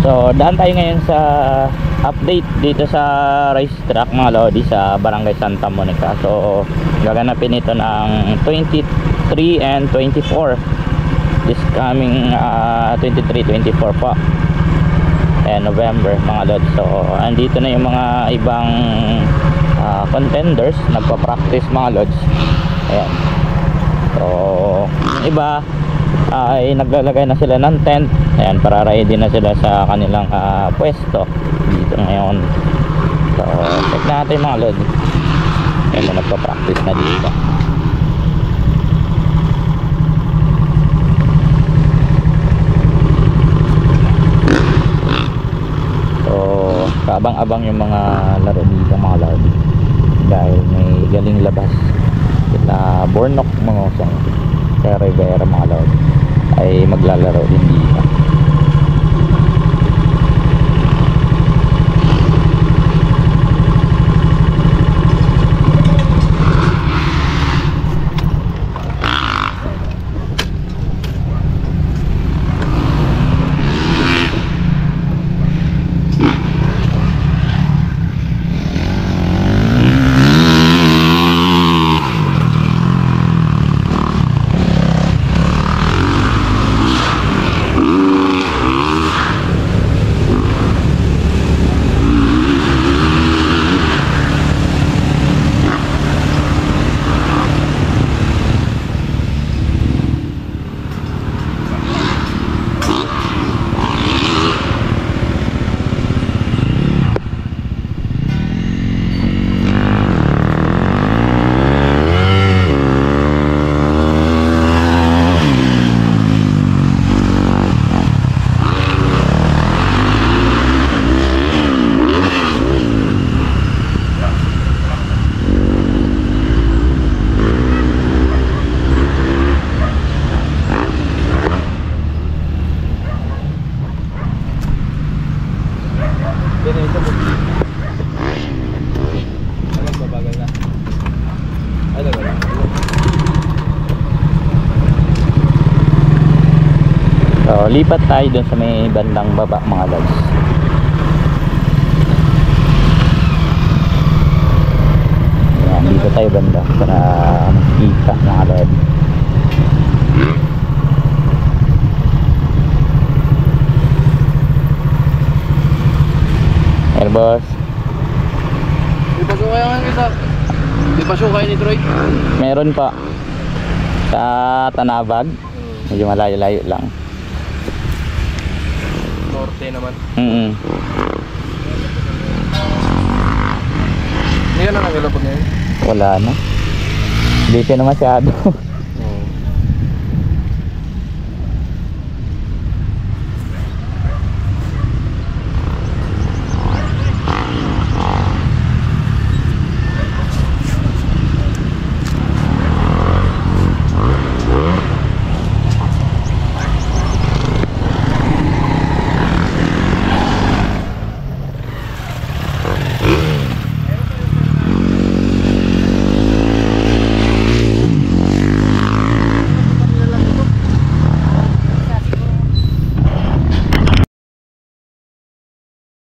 So daan tayo ngayon sa update dito sa racetrack mga lodi sa Barangay Santa Monica. So gaganapin ito ng 23 and 24 this coming 23-24 pa November mga lodi. So andito na yung mga ibang contenders nagpa-practice mga lods. Ayan. So yung iba ay naglalagay na sila ng tent. Ayan, para ready na sila sa kanilang pwesto dito ngayon. So check natin mga lods. Ayan, nagpa-practice na dito. So kaabang-abang yung mga laro dito mga lodi, dahil may galing labas kita Bornok Mangosong sa Rivera mga lodi ay maglalaro din dito. So lipat tayo dun sa may bandang baba mga lods. Ayan, dito tayo banda para makikita mga lods. Air boss, di pa sukayan kita. Di pa sukayan ni Troy. meron pa sa Tanabag, medyo malayo-layo lang. Norte naman. Hindi ka na naglalapot ngayon? Wala na, busy na masyado.